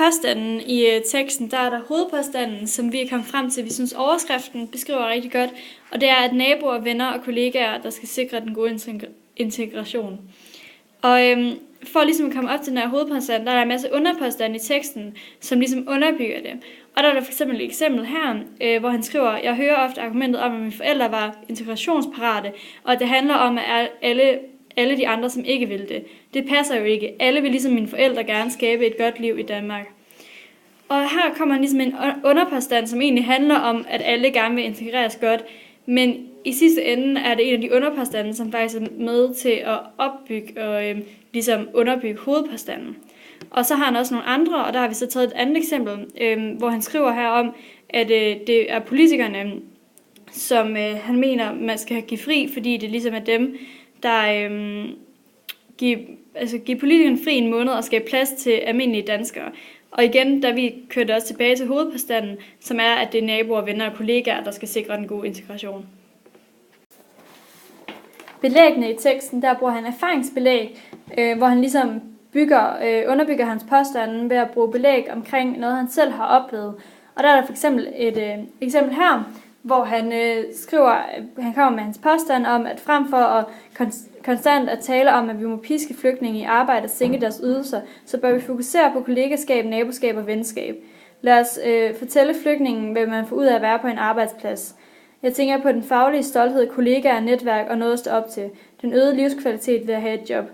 påstanden i teksten, der er der hovedpåstanden, som vi er kommet frem til. Vi synes, overskriften beskriver rigtig godt, og det er, at naboer, venner og kollegaer, der skal sikre den gode integration. Og for ligesom at komme op til den her hovedpåstand, der er en masse underpåstande i teksten, som ligesom underbygger det. Og der er der for eksempel et eksempel her, hvor han skriver, jeg hører ofte argumentet om, at mine forældre var integrationsparate, og at det handler om, at alle de andre, som ikke vil det. Det passer jo ikke. Alle vil ligesom mine forældre gerne skabe et godt liv i Danmark. Og her kommer ligesom en underpåstand, som egentlig handler om, at alle gerne vil integreres godt, men i sidste ende er det en af de underpåstande, som faktisk er med til at opbygge og ligesom underbygge hovedpåstanden. Og så har han også nogle andre, og der har vi så taget et andet eksempel, hvor han skriver her om, at det er politikerne, som han mener, man skal give fri, fordi det ligesom er dem, der giver politikerne fri en måned og skabe plads til almindelige danskere. Og igen, da vi kørte også tilbage til hovedpåstanden, som er, at det er naboer, venner og kollegaer, der skal sikre den gode integration. Belæggene i teksten, der bruger han erfaringsbelæg, hvor han ligesom underbygger hans påstande ved at bruge belæg omkring noget, han selv har oplevet. Og der er der for eksempel et eksempel her, hvor han han kommer med hans påstand om, at frem for at konstant at tale om, at vi må piske flygtninge i arbejde og sænke deres ydelser, så bør vi fokusere på kollegaskab, naboskab og venskab. Lad os fortælle flygtningen, hvad man får ud af at være på en arbejdsplads. Jeg tænker på den faglige stolthed, kollegaer, netværk og noget at stå op til. Den øgede livskvalitet ved at have et job.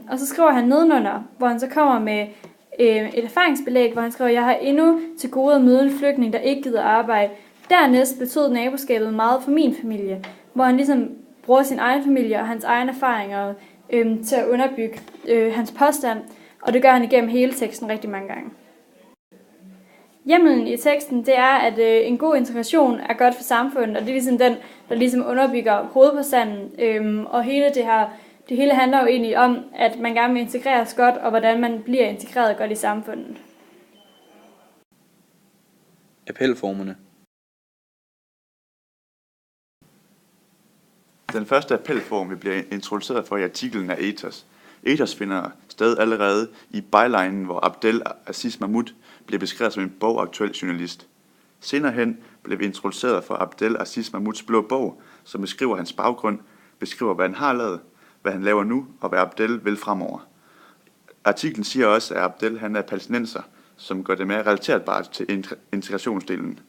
Og så skriver han nedenunder, hvor han så kommer med et erfaringsbelæg, hvor han skriver, jeg har endnu til gode at møde en flygtning, der ikke gider arbejde. Dernæst betød naboskabet meget for min familie, hvor han ligesom bruger sin egen familie og hans egne erfaringer til at underbygge hans påstand, og det gør han igennem hele teksten rigtig mange gange. Hjemmelen i teksten, det er, at en god integration er godt for samfundet, og det er ligesom den, der ligesom underbygger hovedpåstanden, og det hele handler jo egentlig om, at man gerne vil integreres godt, og hvordan man bliver integreret godt i samfundet. Appelformerne. Den første appelform vil blive introduceret for i artiklen af ethos. Ethos finder sted allerede i bylinen, hvor Abdel Aziz Mahmoud bliver beskrevet som en bogaktuel journalist. Senere hen blev vi introduceret for Abdel Aziz Mahmouds blå bog, som beskriver hans baggrund, beskriver hvad han har lavet, hvad han laver nu og hvad Abdel vil fremover. Artiklen siger også, at Abdel han er palæstinenser, som gør det mere relaterbart til integrationsdelen.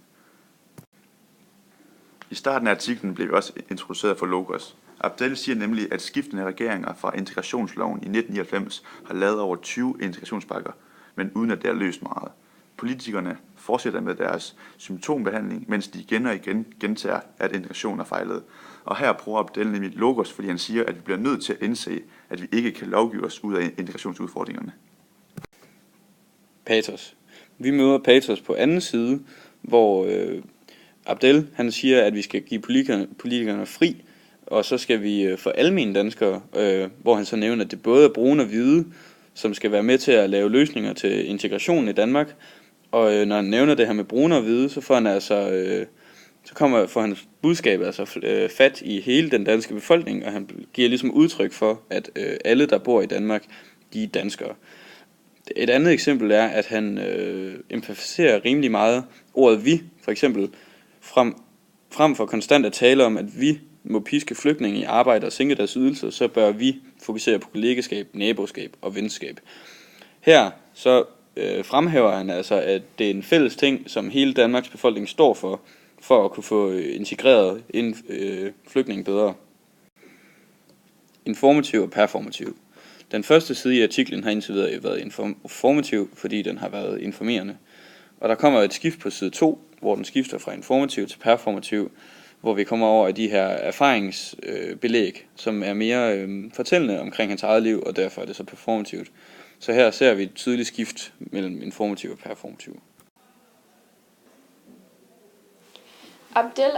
I starten af artiklen blev vi også introduceret for Logos. Abdel siger nemlig, at skiftende regeringer fra integrationsloven i 1999 har lavet over 20 integrationspakker, men uden at det er løst meget. Politikerne fortsætter med deres symptombehandling, mens de igen og igen gentager, at integration er fejlet. Og her bruger Abdel nemlig Logos, fordi han siger, at vi bliver nødt til at indse, at vi ikke kan lovgive os ud af integrationsudfordringerne. Pathos. Vi møder pathos på anden side, hvor Abdel han siger, at vi skal give politikerne fri, og så skal vi for almene danskere, hvor han så nævner, at det både er brune og hvide, som skal være med til at lave løsninger til integrationen i Danmark. Og når han nævner det her med brune og hvide, så får han får hans budskab fat i hele den danske befolkning, og han giver ligesom udtryk for, at alle, der bor i Danmark, de er danskere. Et andet eksempel er, at han emfasiserer rimelig meget ordet vi, for eksempel, frem for konstant at tale om, at vi må piske flygtninge i arbejde og sænke deres ydelser, så bør vi fokusere på kollegaskab, naboskab og venskab. Her så fremhæver han altså, at det er en fælles ting, som hele Danmarks befolkning står for at kunne få integreret flygtninge bedre. Informativ og performativ. Den første side i artiklen har indtil videre været informativ, fordi den har været informerende. Og der kommer et skift på side 2, hvor den skifter fra informativ til performativ, hvor vi kommer over i de her erfaringsbelæg, som er mere fortællende omkring hans eget liv, og derfor er det så performativt. Så her ser vi et tydeligt skift mellem informativ og performativ. Abdel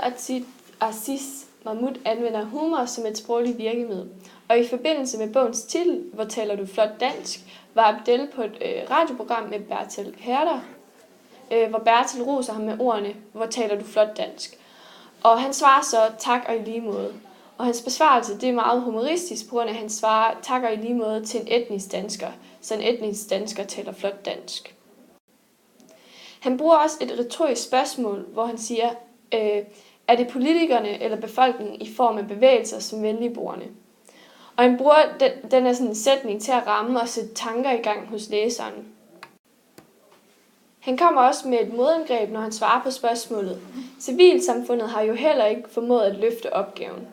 Aziz Mahmoud anvender humor som et sprogligt virkemiddel, og i forbindelse med bogens titel, Hvor taler du flot dansk, var Abdel på et radioprogram med Bertel Herder, hvor Bertel roser ham med ordene, Hvor taler du flot dansk. Og han svarer så, tak og i lige måde. Og hans besvarelse, det er meget humoristisk, på grund af, at han svarer, tak og i lige måde til en etnisk dansker, så en etnisk dansker taler flot dansk. Han bruger også et retorisk spørgsmål, hvor han siger, er det politikerne eller befolkningen i form af bevægelser som venligboerne? Og han bruger den her sådan sætning til at ramme og sætte tanker i gang hos læseren. Han kommer også med et modangreb, når han svarer på spørgsmålet. Civilsamfundet har jo heller ikke formået at løfte opgaven.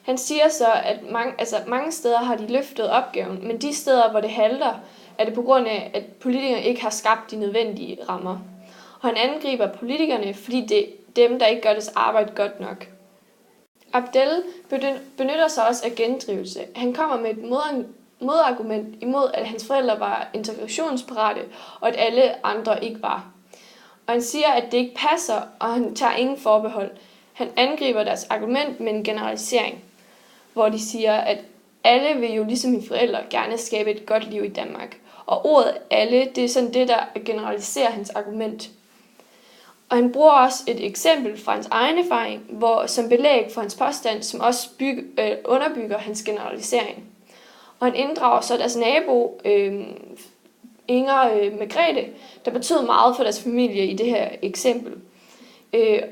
Han siger så, at mange steder har de løftet opgaven, men de steder, hvor det halter, er det på grund af, at politikerne ikke har skabt de nødvendige rammer. Og han angriber politikerne, fordi det er dem, der ikke gør deres arbejde godt nok. Abdel benytter sig også af gendrivelse. Han kommer med et modargument imod, at hans forældre var integrationsparate, og at alle andre ikke var. Og han siger, at det ikke passer, og han tager ingen forbehold. Han angriber deres argument med en generalisering, hvor de siger, at alle vil jo ligesom mine forældre gerne skabe et godt liv i Danmark. Og ordet alle, det er sådan det, der generaliserer hans argument. Og han bruger også et eksempel fra hans egen erfaring, som belæg for hans påstand, som også underbygger hans generalisering. Og han inddrager så deres nabo, Inger Margrethe, der betød meget for deres familie i det her eksempel.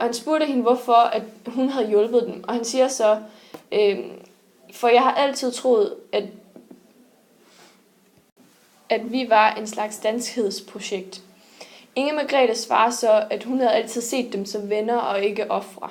Og han spurgte hende, hvorfor at hun havde hjulpet dem. Og han siger så, for jeg har altid troet, at vi var en slags danskhedsprojekt. Inger Margrethe svarer så, at hun havde altid set dem som venner og ikke ofre.